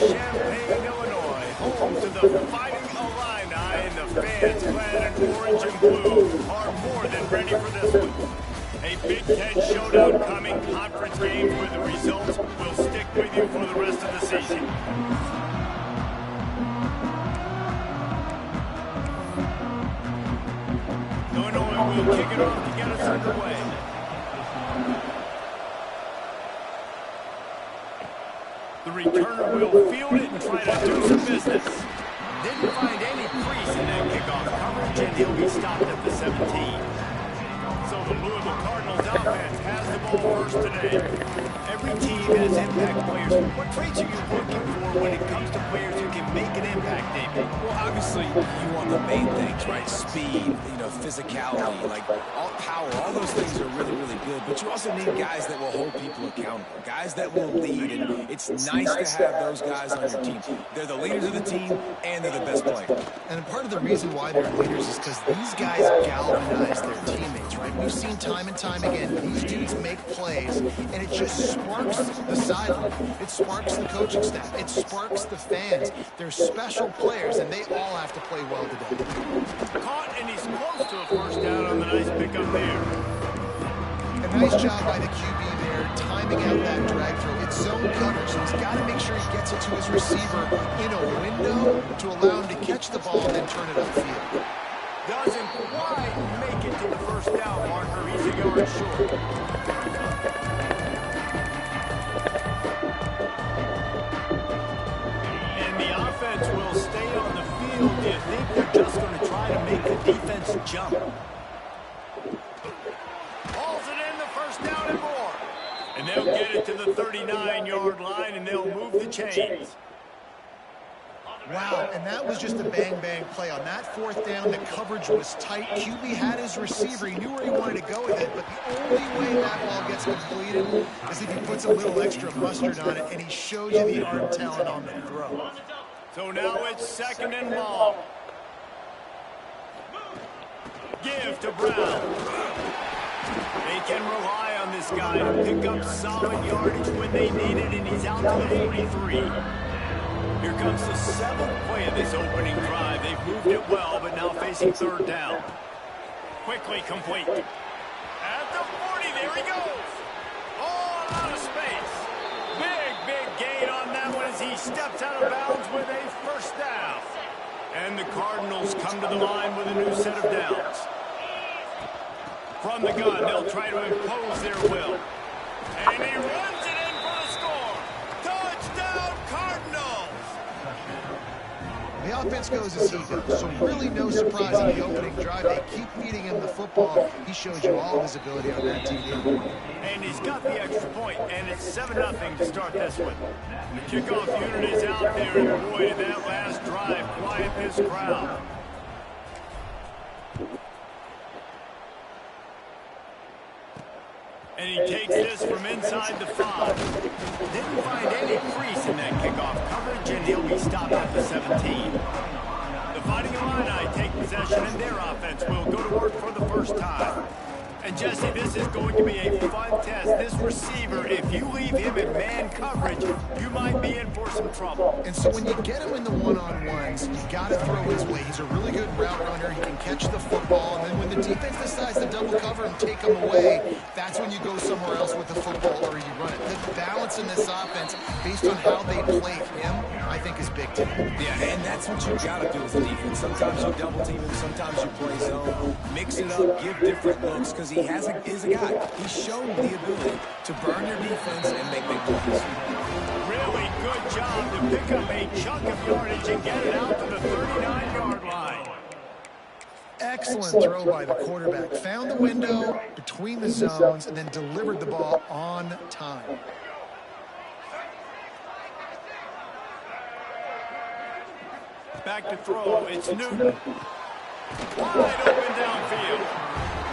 Champaign, Illinois, home to the Fighting Illini, and the fans clad in orange and blue are more than ready for this one. A Big Ten showdown coming, conference games where the results will stick with you for the rest of the season. Illinois will kick it off to get us underway. The returner will field it and try to do some business. Didn't find any crease in that kickoff coverage, and he'll be stopped at the 17. So the Louisville Cardinals offense has the ball first today. Every team has impact players. What traits are you looking for when it comes to players who can make an impact, David? Well, obviously, you want the main things, right? Speed, physicality, like all power, all those things are really, really good. But you also need guys that will hold people accountable, guys that will lead. And it's nice to have those guys on your team. They're the leaders of the team, and they're the best players. And part of the reason why they're leaders is because these guys galvanize their teammates, right? We've seen time and time again, these dudes make plays, and it just sparks the sideline. It sparks the coaching staff. It sparks the fans. They're special players, and they all have to play well today. Caught, and he's close to a first down on the nice pickup there. A nice job by the QB there, timing out that drag throw. It's zone coverage, so he's got to make sure he gets it to his receiver in a window to allow him to catch the ball and then turn it upfield. Doesn't quite make it to the first down marker. He's a yard short. And the offense will stay on the field. Do you think they're just going to try to make the defense jump? Hauls it in, the first down and more. And they'll get it to the 39-yard line, and they'll move the chains. Wow, and that was just a bang-bang play. On that fourth down, the coverage was tight. QB had his receiver. He knew where he wanted to go with it, but the only way that ball gets completed is if he puts a little extra mustard on it, and he showed you the arm talent on the throw. So now it's second and long. Give to Brown. They can rely on this guy to pick up solid yardage when they need it, and he's out to the 43. Here comes the seventh play of this opening drive. They've moved it well, but now facing third down. Quickly complete. At the 40, there he goes. All out of space. Big gain on that one as he steps out of bounds with a first down. And the Cardinals come to the line with a new set of downs. From the gun, they'll try to impose their will. And he runs it in for the score. Touchdown, Cardinals! The offense goes as he goes, so really no surprise in the opening drive. They keep feeding him the football. He shows you all of his ability on that TD. And he's got the extra point, and it's 7-0 to start this one. The kickoff unit is out there, and boy, that last drive quiet this crowd. And he takes this from inside the 5. Didn't find any crease in that kickoff coverage, and he'll be stopped at the 17. The Fighting Illini take possession, and their offense will go to work for the first time. And Jesse, this is going to be a fun test. This receiver, if you leave him in man coverage, you might be in for some trouble. And so when you get him in the one-on-ones, you got to throw his way. He's a really good route runner. He can catch the football. And then when the defense decides to double cover and take him away, that's when you go somewhere else with the football or you run it. The balance in this offense, based on how they play him, I think is big to him. Yeah, and that's what you got to do as a defense. Sometimes you double team him, sometimes you play zone. Mix it up, give different looks, because he is a guy. He's shown the ability to burn your defense and make big plays. Really good job to pick up a chunk of yardage and get it out to the 39-yard line. Excellent throw by the quarterback. Found the window between the zones and then delivered the ball on time. Back to throw. It's Newton. Wide open downfield.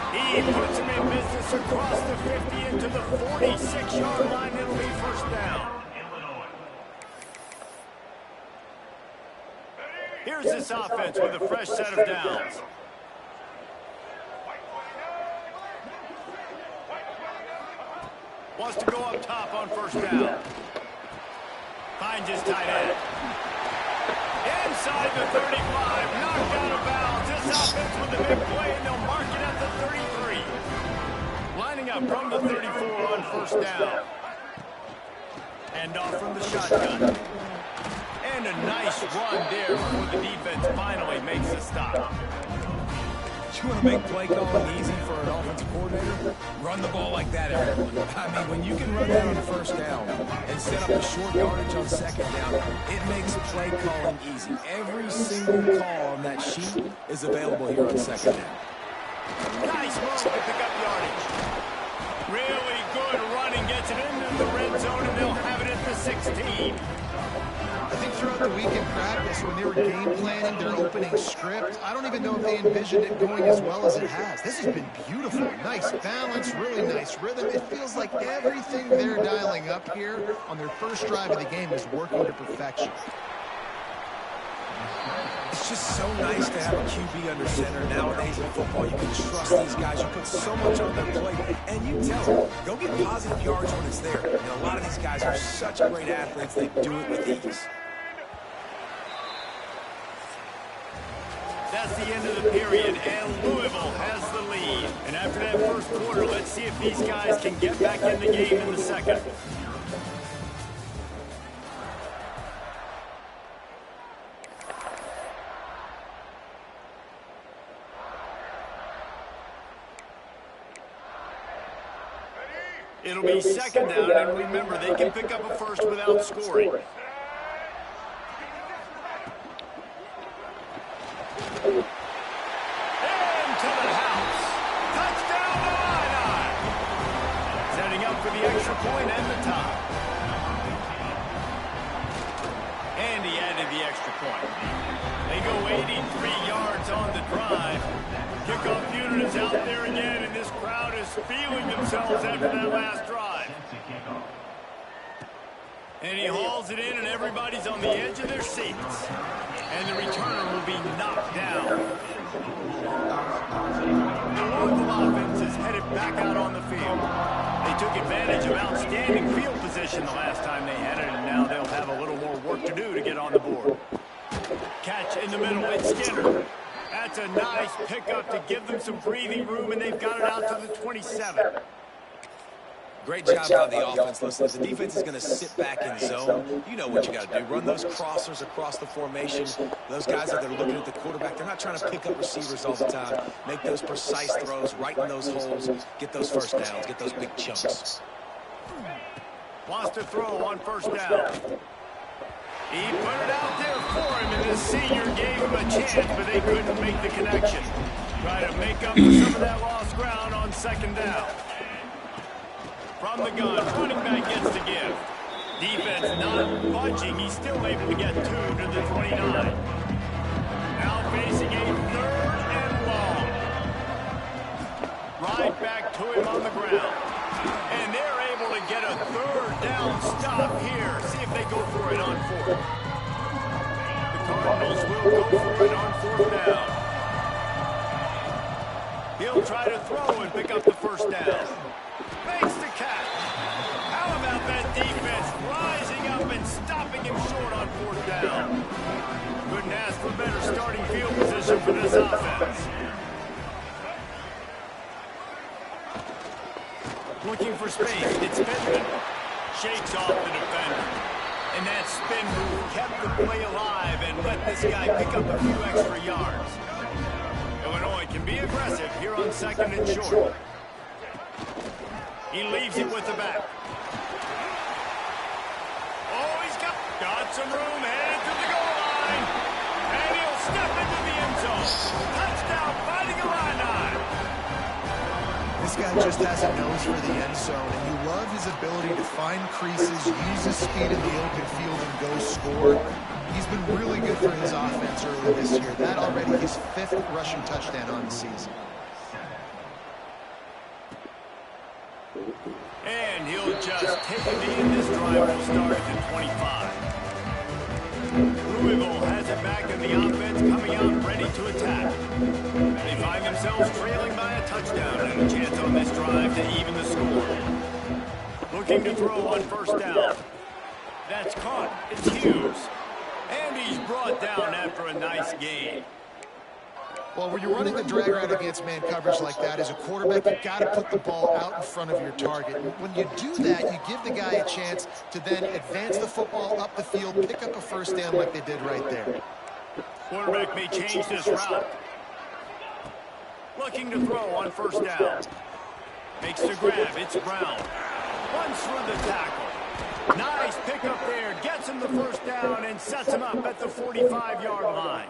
He puts him in business across the 50 into the 46-yard line. It'll be first down. Here's this offense with a fresh set of downs. Wants to go up top on first down. Finds his tight end. Inside the 35, knocked out of bounds. This offense with the big play, and they'll mark it at the 33. Lining up from the 34 on first down. And off from the shotgun. And a nice run there before the defense finally makes a stop. You want to make play calling easy for an offensive coordinator? Run the ball like that, everyone. I mean, when you can run that on first down and set up a short yardage on second down, it makes play calling easy. Every single call on that sheet is available here on second down. Nice move to pick up yardage. Really good running, gets it into the red zone, and they'll have it at the 16. I think throughout the week in practice, when they were game planning their opening script, I don't even know if they envisioned it going as well as it has. This has been beautiful. Nice balance, really nice rhythm. It feels like everything they're dialing up here on their first drive of the game is working to perfection. It's just so nice to have a QB under center nowadays in football. You can trust these guys. You put so much on their plate, and you tell them, go get positive yards when it's there. And a lot of these guys are such great athletes, they do it with ease. That's the end of the period, and Louisville has the lead. And after that first quarter, let's see if these guys can get back in the game in the second. It'll be second down, and remember, they can pick up a first without scoring. Into the house. Touchdown to Illini. Setting up for the extra point and the tie. And he added the extra point. They go 83 yards on the drive. Kickoff unit is out there again, and this crowd is feeling themselves after that last drive. And he hauls it in, and everybody's on the edge of their seats. And the returner will be knocked down. The Louisville offense is headed back out on the field. They took advantage of outstanding field position the last time they had it, and now they'll have a little more work to do to get on the board. Catch in the middle, it's Skinner. That's a nice pickup to give them some breathing room, and they've got it out to the 27. Great job by the offense. Listen, if the defense is going to sit back in zone, you know what you got to do. Run those crossers across the formation. Those guys that are looking at the quarterback, they're not trying to pick up receivers all the time. Make those precise throws right in those holes. Get those first downs. Get those big chunks. Wants to throw on first down. He put it out there for him, and the senior gave him a chance, but they couldn't make the connection. Try to make up for some of that lost ground on second down. From the gun, running back gets the give. Defense not budging. He's still able to get 2 to the 29. Now facing a third and long. Right back to him on the ground. And they're able to get a third down stop here. See if they go for it on fourth. The Cardinals will go for it on fourth down. He'll try to throw and pick up the first down. Makes the catch. How about that defense rising up and stopping him short on fourth down? Couldn't ask for better starting field position for this offense. Looking for space. It's Pittman. Shakes off the defender. And that spin move kept the play alive and let this guy pick up a few extra yards. Illinois can be aggressive here on second and short. He leaves it with the back. Oh, he's got some room, headed to the goal line. And he'll step into the end zone. Touchdown, Fighting Illini. This guy just has a nose for the end zone, and you love his ability to find creases, use his speed in the open field, and go score. He's been really good for his offense early this year. That already his 5th rushing touchdown on the season. And he'll just take the knee, and this drive will start at the 25. Louisville has it back in the offense, coming out ready to attack. They find themselves trailing by a touchdown and a chance on this drive to even the score. Looking to throw on first down. That's caught. It's Hughes. And he's brought down after a nice gain. Well, when you're running the drag route against man coverage like that, as a quarterback, you've got to put the ball out in front of your target. When you do that, you give the guy a chance to then advance the football up the field, pick up a first down like they did right there. Quarterback may change this route. Looking to throw on first down. Makes the grab. It's Brown. Runs through the tackle. Nice pickup there. Gets him the first down and sets him up at the 45-yard line.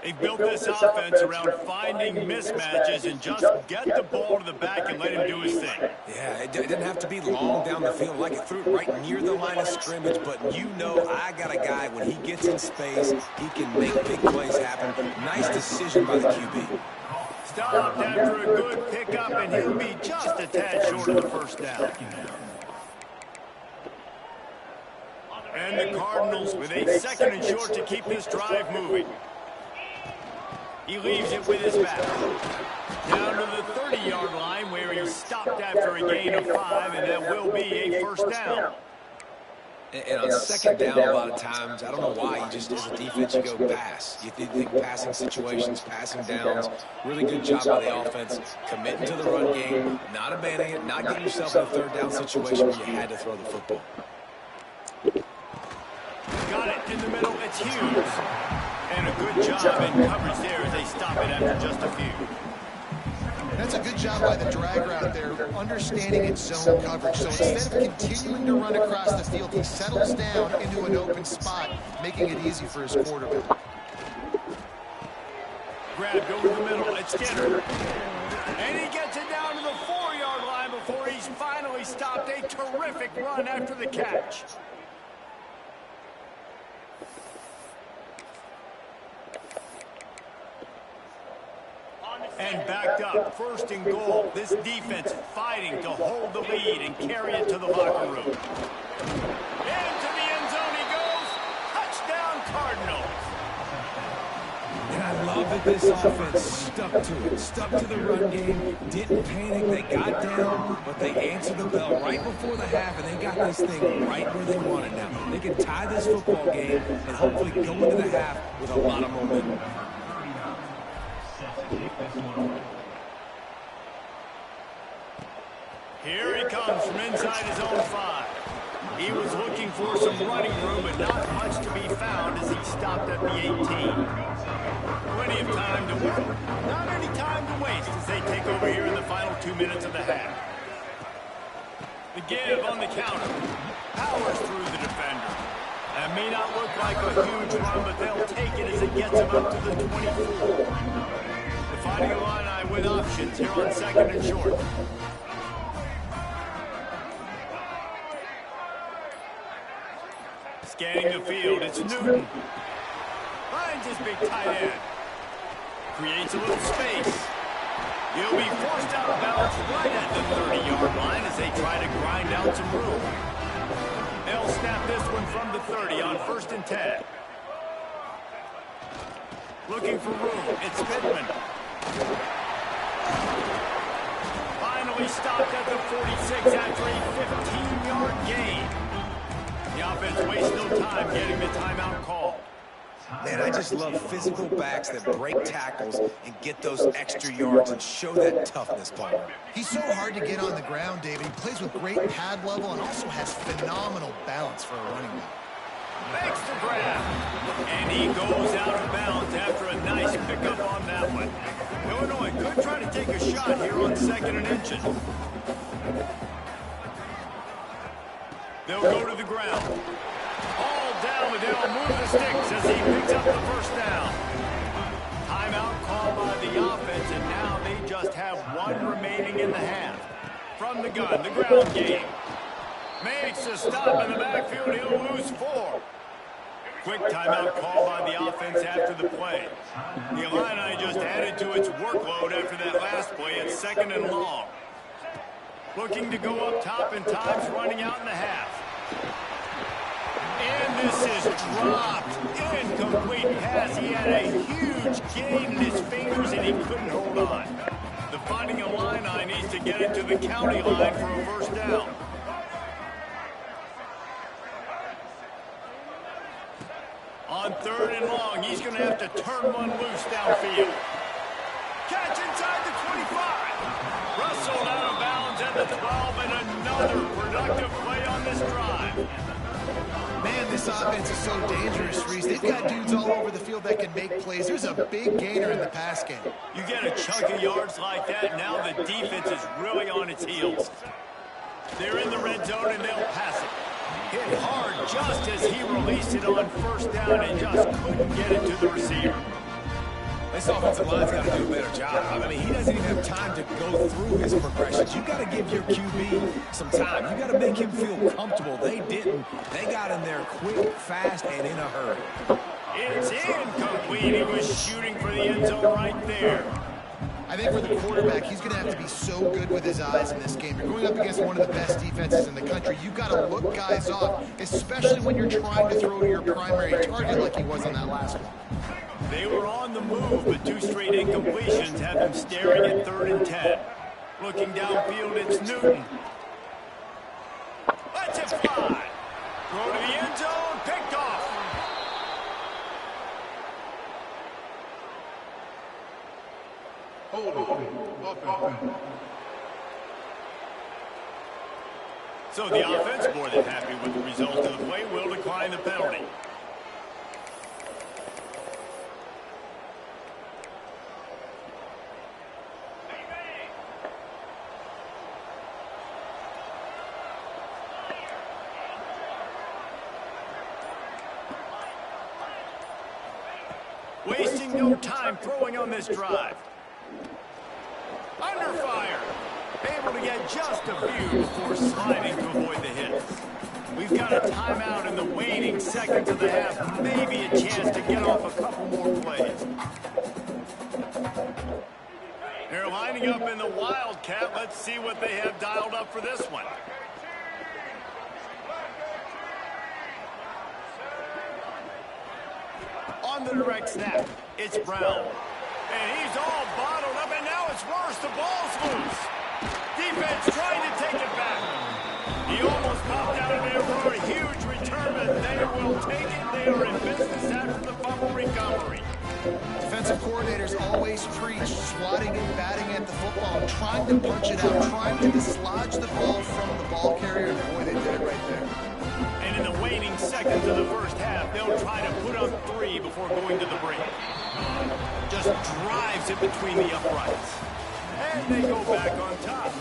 They built this offense around finding mismatches and just get the ball to the back and let him do his thing. Yeah, it didn't have to be long down the field. Like it threw it right near the line of scrimmage, but you know I got a guy, when he gets in space, he can make big plays happen. Nice decision by the QB. Stopped after a good pickup, and he'll be just a tad short of the first down. And the Cardinals with a second and short to keep this drive moving. He leaves it with his back. Down to the 30-yard line where he stopped after a gain of 5, and that will be a first down. And on second down, a lot of times, I don't know why, you just, as a defense, you go pass. You think passing situations, passing downs. Really good job by the offense, committing to the run game, not abandoning it, not getting yourself in a third down situation where you had to throw the football. Got it in the middle. It's Hughes. And a good job in coverage there as they stop it after just a few. That's a good job by the drag route there, understanding its zone coverage. So instead of continuing to run across the field, he settles down into an open spot, making it easy for his quarterback. Grabbed over the middle. It's Skinner. And he gets it down to the 4-yard line before he's finally stopped. A terrific run after the catch. And backed up, 1st and goal. This defense fighting to hold the lead and carry it to the locker room. Into the end zone he goes. Touchdown, Cardinals. And I love that this offense stuck to it, stuck to the run game, didn't panic. They got down, but they answered the bell right before the half, and they got this thing right where they want it now. They can tie this football game and hopefully go into the half with a lot of momentum. Here he comes from inside his own 5. He was looking for some running room, but not much to be found as he stopped at the 18. Plenty of time to work. Not any time to waste as they take over here in the final 2 minutes of the half. The give on the counter. Powers through the defender. That may not look like a huge run, but they'll take it as it gets him up to the 24. The Fighting Illini with options here on 2nd and short. Scanning the field, it's Newton. Finds his big tight end. Creates a little space. He'll be forced out of bounds right at the 30-yard line as they try to grind out some room. They'll snap this one from the 30 on 1st and 10. Looking for room, it's Pittman. Finally stopped at the 46 after a 15-yard gain. The offense wastes no time getting the timeout call. Man, I just love physical backs that break tackles and get those extra yards and show that toughness, Paul. He's so hard to get on the ground, David. He plays with great pad level and also has phenomenal balance for a running back. Makes the grab. And he goes out of bounds after a nice pickup on that one. Illinois could try to take a shot here on 2nd and inches. They'll go to the ground. All down, but they'll move the sticks as he picks up the first down. Timeout called by the offense, and now they just have 1 remaining in the half. From the gun, the ground game. Makes a stop in the backfield. He'll lose 4. Quick timeout call by the offense after the play. The Illini just added to its workload after that last play. It's 2nd and long. Looking to go up top, and time's running out in the half. And this is dropped. Incomplete pass. He had a huge gain in his fingers, and he couldn't hold on. The Fighting Illini needs to get it to the county line for a first down. On 3rd and long, he's going to have to turn one loose downfield. Catch inside the 25. Wrestled out of bounds at the 12, and another productive play on this drive. Man, this offense is so dangerous, Reese. They've got dudes all over the field that can make plays. There's a big gainer in the pass game. You get a chunk of yards like that, now the defense is really on its heels. They're in the red zone, and they'll pass it. Hit hard just as he released it on 1st down and just couldn't get it to the receiver. This offensive line's got to do a better job. I mean, he doesn't even have time to go through his progressions. You got to give your QB some time. You got to make him feel comfortable. They didn't. They got in there quick, fast, and in a hurry. It's incomplete. He was shooting for the end zone right there. I think for the quarterback, he's going to have to be so good with his eyes in this game. You're going up against one of the best defenses in the country. You've got to look guys off, especially when you're trying to throw to your primary target like he was on that last one. They were on the move, but 2 straight incompletions have them staring at 3rd and 10. Looking downfield, it's Newton. That's it fly. Throw to the end zone, picked off. So the offense, more than happy with the result of the play, will decline the penalty. Wasting no time throwing on this drive. Under fire. Able to get just a few before sliding to avoid the hits. We've got a timeout in the waning seconds of the half. Maybe a chance to get off a couple more plays. They're lining up in the Wildcat. Let's see what they have dialed up for this one. On the direct snap, it's Brown. And he's all bottled up, and now it's worse. The ball's loose. Defense trying to take it back. He almost popped out of there for a huge return, and they will take it. They are in business after the fumble recovery. Defensive coordinators always preach swatting and batting at the football, trying to punch it out, trying to dislodge the ball from the ball carrier, and boy, they did it right there. And in the waning seconds of the 1st half, they'll try to put up 3 before going to the break. Just drives it between the uprights. And they go back on top.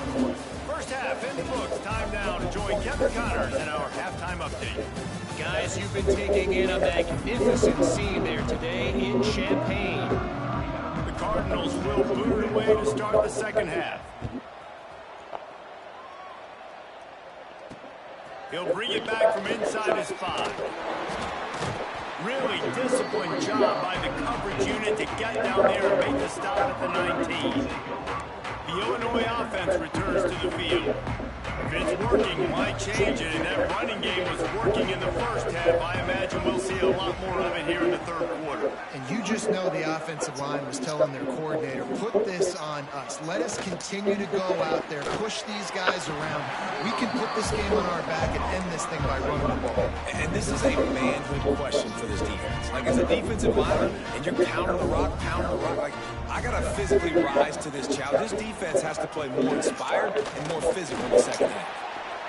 1st half in the books. Time now to join Kevin Connors in our halftime update. Guys, you've been taking in a magnificent scene there today in Champaign. The Cardinals will boot away to start the 2nd half. He'll bring it back from inside his 5. Really disciplined job by the coverage unit to get down there and make the stop at the 19. The Illinois offense returns to the field. If it's working, might change it, and that running game was working in the 1st half. I imagine we'll see a lot more of it here in the 3rd quarter. And you just know the offensive line was telling their coordinator, put this on us. Let us continue to go out there, push these guys around. We can put this game on our back and end this thing by running the ball. And this is a manhood question for this defense. Like, as a defensive lineman, and you're pounding the rock, like, I got to physically rise to this challenge. This defense has to play more inspired and more physical in the 2nd half.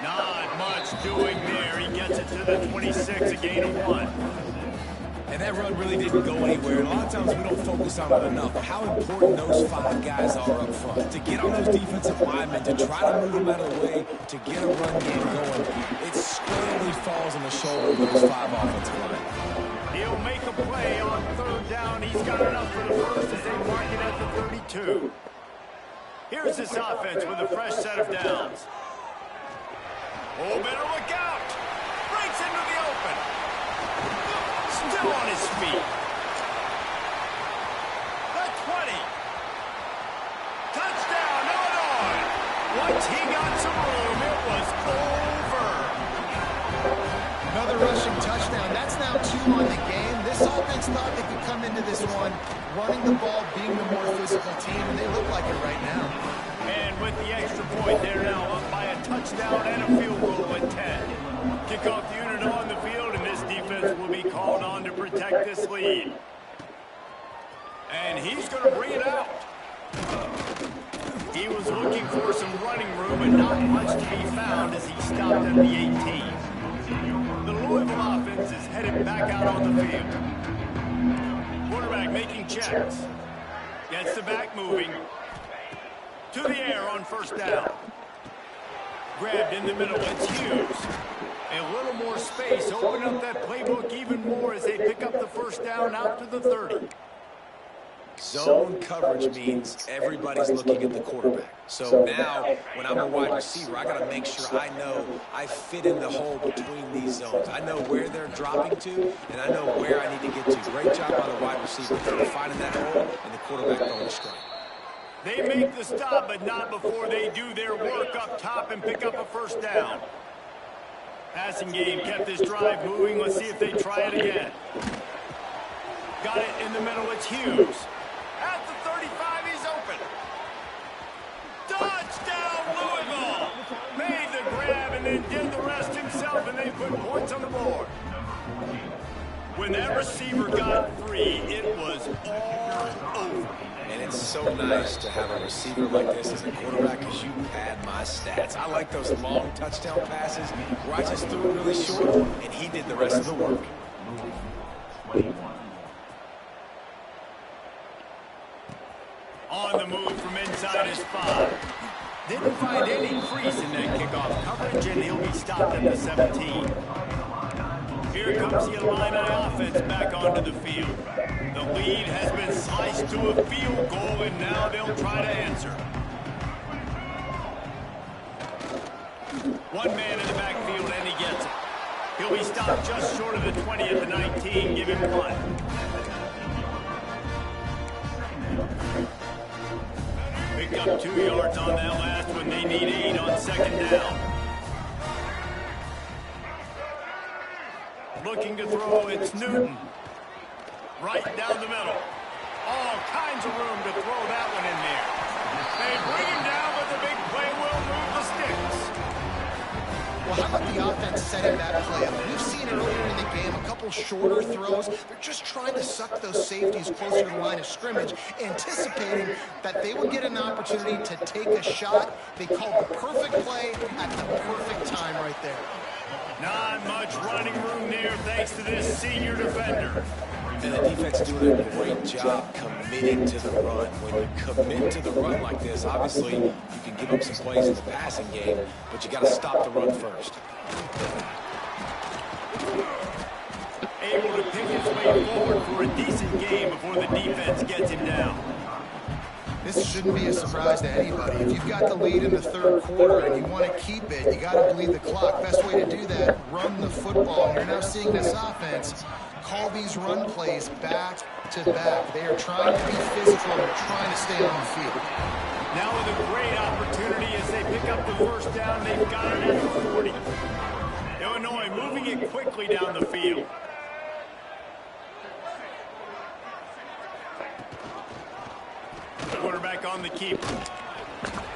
Not much doing there. He gets it to the 26, a gain of 1. And that run really didn't go anywhere. And a lot of times we don't focus on it enough. How important those 5 guys are up front. To get on those defensive linemen, to try to move them out of the way, to get a run game going, it squarely falls on the shoulders of those 5 offensive linemen. He'll make a play on 3rd down. He's got enough for the 1st as they mark it at the 32. Here's this offense with a fresh set of downs. Oh, better look out. Breaks into the open. Still on his feet. The 20. Touchdown, Illinois. Once he got some room, it was over. Another rushing touchdown. That's now 2 on the game. This offense thought they could come into this one running the ball, being the more physical team, and they look like it right now. And with the extra point, they're now up by a touchdown and a field goal at 10. Kickoff unit on the field, and this defense defense will be called on to protect this lead. And he's going to bring it out. He was looking for some running room, but not much to be found as he stopped at the 18. The Louisville offense is headed back out on the field. Quarterback making checks. Gets the back moving. To the air on first down. Grabbed in the middle, it's Hughes. A little more space, open up that playbook even more as they pick up the first down out to the 30. Zone coverage means everybody's looking at the quarterback. So now, when I'm a wide receiver, I got to make sure I know I fit in the hole between these zones. I know where they're dropping to, and I know where I need to get to. Great job by the wide receiver for finding that hole and the quarterback going straight. They make the stop, but not before they do their work up top and pick up a first down. Passing game kept this drive moving. Let's see if they try it again. Got it in the middle, it's Hughes. At the 35, he's open. Touchdown, Louisville! Made the grab and then did the rest himself, and they put points on the board. When that receiver got free, it was all over. And it's so nice to have a receiver like this as a quarterback because you pad my stats. I like those long touchdown passes where I just threw it really short, and he did the rest of the work. On the move from inside his 5. Didn't find any crease in that kickoff coverage, and he'll be stopped at the 17. Here comes the Illini offense back onto the field. The lead has been sliced to a field goal, and now they'll try to answer. One man in the backfield, and he gets it. He'll be stopped just short of the 20 at the 19. Give him 1. Picked up 2 yards on that last one. They need 8 on second down. Looking to throw, it's Newton. Right down the middle. All kinds of room to throw that one in there. They bring him down, but the big play will move the sticks. Well, how about the offense setting that play up? We've seen earlier in the game a couple shorter throws. They're just trying to suck those safeties closer to the line of scrimmage, anticipating that they would get an opportunity to take a shot. They called the perfect play at the perfect time right there. Not much running room there thanks to this senior defender. And the defense doing a great job committing to the run. When you commit to the run like this, obviously you can give up some plays in the passing game, but you got to stop the run first. Able to pick his way forward for a decent game before the defense gets him down. This shouldn't be a surprise to anybody. If you've got the lead in the third quarter and you want to keep it, you got to bleed the clock. Best way to do that, run the football. And you're now seeing this offense call these run plays back to back. They are trying to be physical and trying to stay on the field. Now with a great opportunity as they pick up the first down, they've got it at the 40. Illinois moving it quickly down the field. Quarterback on the keeper.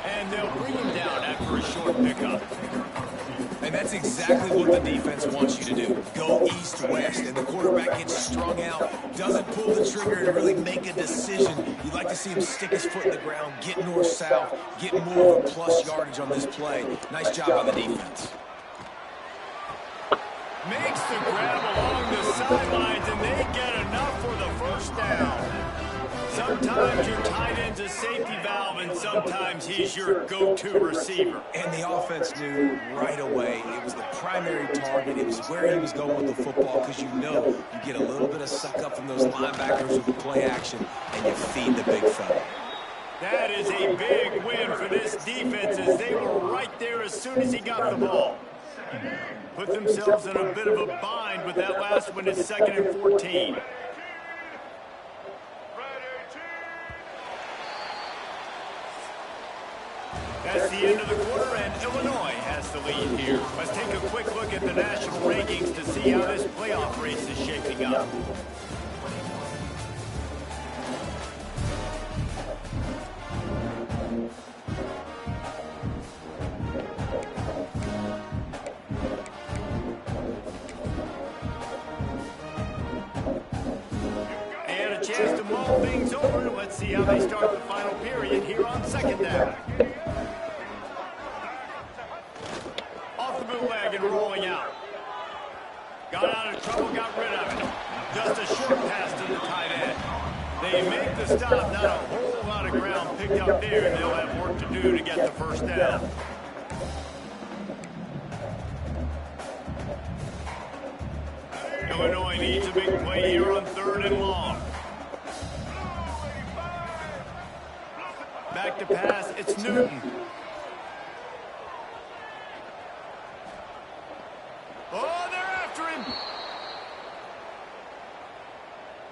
And they'll bring him down after a short pickup. And that's exactly what the defense wants you to do. Go east-west, and the quarterback gets strung out, doesn't pull the trigger and really make a decision. You'd like to see him stick his foot in the ground, get north-south, get more of a plus yardage on this play. Nice job by the defense. Makes the grab along the sidelines, and they get enough for the first down. Sometimes your tight end's a safety valve, and sometimes he's your go-to receiver. And the offense knew right away it was the primary target. It was where he was going with the football because you know you get a little bit of suck-up from those linebackers with the play action, and you feed the big fella. That is a big win for this defense as they were right there as soon as he got the ball. Put themselves in a bit of a bind with that last one at 2nd and 14. That's the end of the quarter, and Illinois has the lead here. Let's take a quick look at the national rankings to see how this playoff race is shaping up. chance to mull things over. Let's see how they start the final period here on second down. Off the bootleg and rolling out. Got out of trouble, got rid of it. Just a short pass to the tight end. They make the stop, not a whole lot of ground picked up there, and they'll have work to do to get the first down. Illinois needs a big play here on 3rd and long. Back to pass, it's Newton. Oh, they're after him.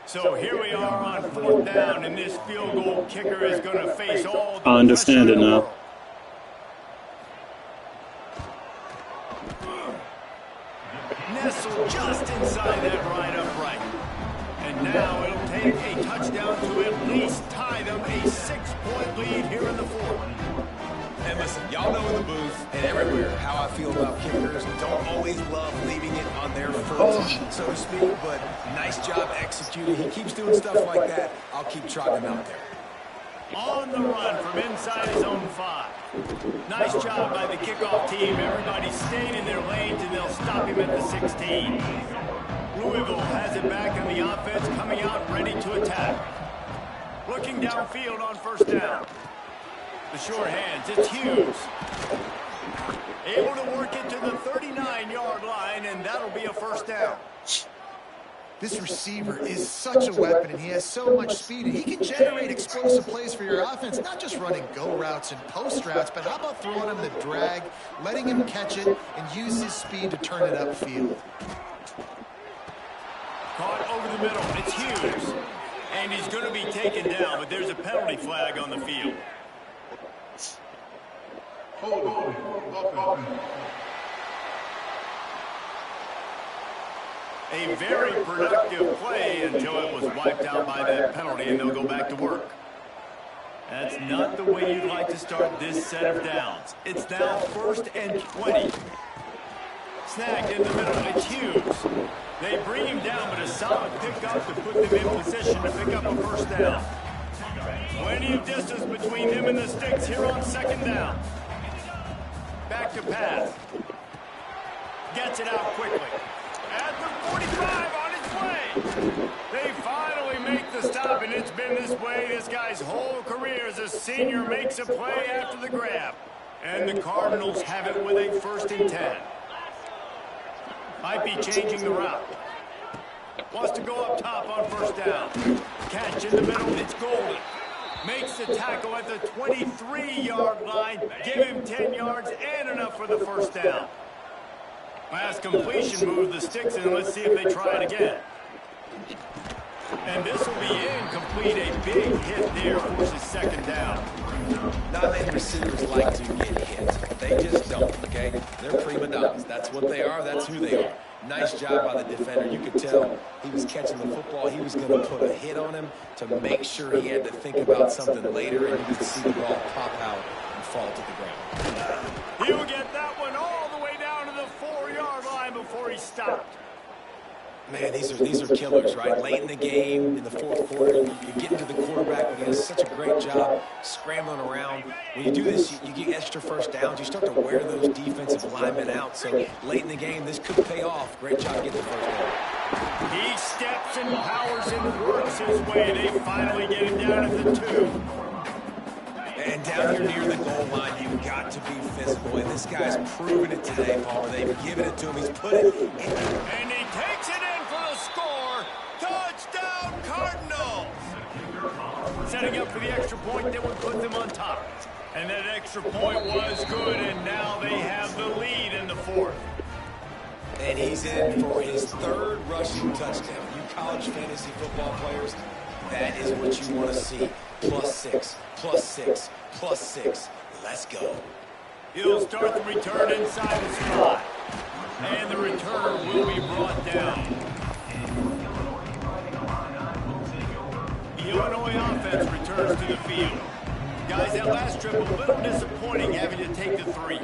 So here we are on 4th down, and this field goal kicker is going to face all the I understand it now. Nestled just inside that right upright. And now it'll take a touchdown to at least tie them a 6-point lead here in the 4th. And listen, y'all know in the booth and everywhere how I feel about kickers. Don't always love leaving it on their foot, so to speak, but nice job executing. He keeps doing stuff like that. I'll keep trotting him out there. On the run from inside his own 5. Nice job by the kickoff team. Everybody stayed in their lanes, and they'll stop him at the 16. Louisville has it back in the offense, coming out ready to attack. Looking downfield on 1st down. The short hands, it's Hughes. Able to work it to the 39-yard line, and that'll be a 1st down. This receiver is such a weapon, and he has so much speed, and he can generate explosive plays for your offense, not just running go routes and post routes, but how about throwing him the drag, letting him catch it, and use his speed to turn it upfield. Caught over the middle, it's Hughes. And he's going to be taken down, but there's a penalty flag on the field. A very productive play until it was wiped out by that penalty, and they'll go back to work. That's not the way you'd like to start this set of downs. It's now 1st and 20. Snagged in the middle, it's Hughes. They bring him down, but a solid pickup to put them in position to pick up a 1st down. Plenty of distance between them and the sticks here on 2nd down. Back to pass. Gets it out quickly. At the 45 on its way. They finally make the stop, and it's been this way this guy's whole career as a senior makes a play after the grab. And the Cardinals have it with a 1st and 10. Might be changing the route. Wants to go up top on 1st down. Catch in the middle, it's Golden. Makes the tackle at the 23-yard line. Give him 10 yards and enough for the 1st down. Last completion moved the sticks in. Let's see if they try it again. And this will be incomplete. A big hit there forces 2nd down. Not many receivers like to get hit. They just don't, okay? They're prima donnas. That's what they are. That's who they are. Nice job by the defender. You could tell he was catching the football. He was going to put a hit on him to make sure he had to think about something later, and you could see the ball pop out and fall to the ground. He'll get that one all the way down to the 4-yard line before he stopped. Man, these are killers, right? Late in the game, in the 4th quarter, you get into the quarterback, but he does such a great job scrambling around. When you do this, you get extra 1st downs. You start to wear those defensive linemen out. So late in the game, this could pay off. Great job getting the 1st down. He steps and powers and works his way. They finally get him down at the 2. And down here near the goal line, you've got to be physical. And this guy's proven it today, Palmer. They've given it to him. He's put it in. And he takes it in for the score. Touchdown, Cardinals! Setting up for the extra point that would put them on top. And that extra point was good, and now they have the lead in the 4th. And he's in for his 3rd rushing touchdown. You college fantasy football players, that is what you want to see. +6, +6, +6. Let's go. He'll start the return inside the spot. And the return will be brought down. The Illinois offense returns to the field. Guys, that last trip a little disappointing having to take the 3.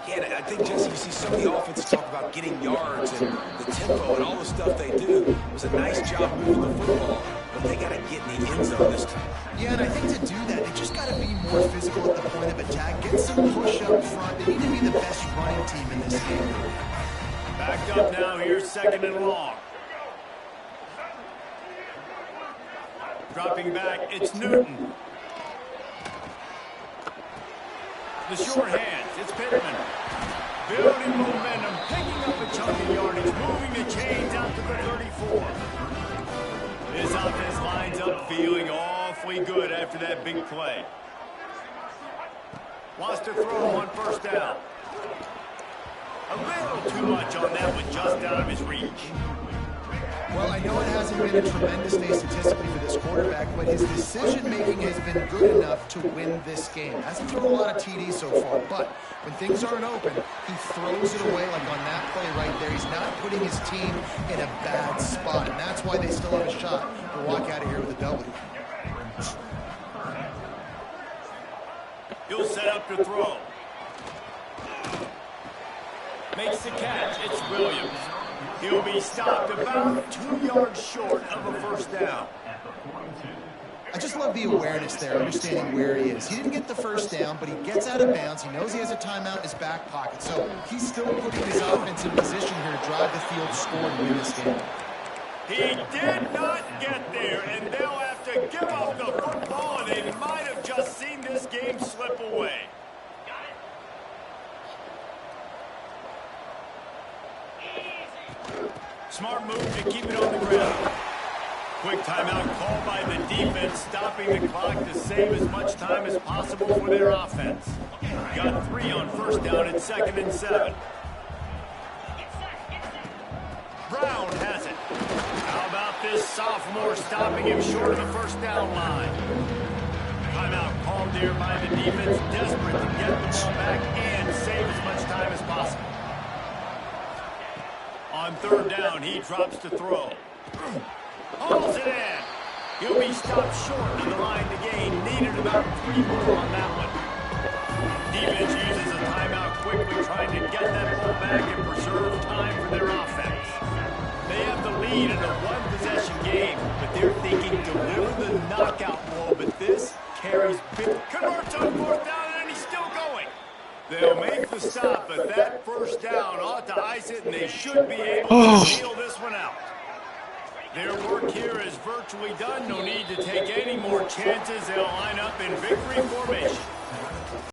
Yeah, I think, Jesse, you see some of the offenses talk about getting yards and the tempo and all the stuff they do. It was a nice job moving the football. but they got to get in the end zone this time. Yeah, and I think to do that, they just got to be more physical at the point of attack, get some push up front. They need to be the best running team in this game. Backed up now, here's 2nd and long. Dropping back, it's Newton. The short hands, it's Pittman. Building momentum, picking up a chunk of yardage, moving the chains out to the 34. This offense lines up feeling awfully good after that big play. Wants to throw on 1st down. A little too much on that one, just out of his reach. Well, I know it hasn't been a tremendous day statistically for this quarterback, but his decision-making has been good enough to win this game. Hasn't thrown a lot of TDs so far, but when things aren't open, he throws it away like on that play right there. He's not putting his team in a bad spot, and that's why they still have a shot to walk out of here with a W. He'll set up to throw. Makes the catch. It's Williams. He'll be stopped about 2 yards short of a 1st down. I just love the awareness there, understanding where he is. He didn't get the 1st down, but he gets out of bounds. He knows he has a timeout in his back pocket, so he's still putting his offense in position here to drive the field, score, and win this game. He did not get there, and they'll have to give up the football, and they might have just seen this game slip away. Smart move to keep it on the ground. Quick timeout called by the defense, stopping the clock to save as much time as possible for their offense. Got 3 on 1st down and 2nd and 7. Brown has it. How about this sophomore stopping him short of the 1st down line? Timeout called there by the defense, desperate to get the ball back and save as much time as possible. On 3rd down, he drops to throw. Hauls it in. He'll be stopped short of the line to gain. Needed about 3 more on that one. Defense uses a timeout quickly, trying to get that ball back and preserve time for their offense. They have the lead in a 1-possession game, but they're thinking deliver the knockout blow. But this carries big. Converts on 4th down, and he's still going. They'll make the stop, but that 1st down ought to ice it, and they should be able to seal this one out. Their work here is virtually done. No need to take any more chances. They'll line up in victory formation.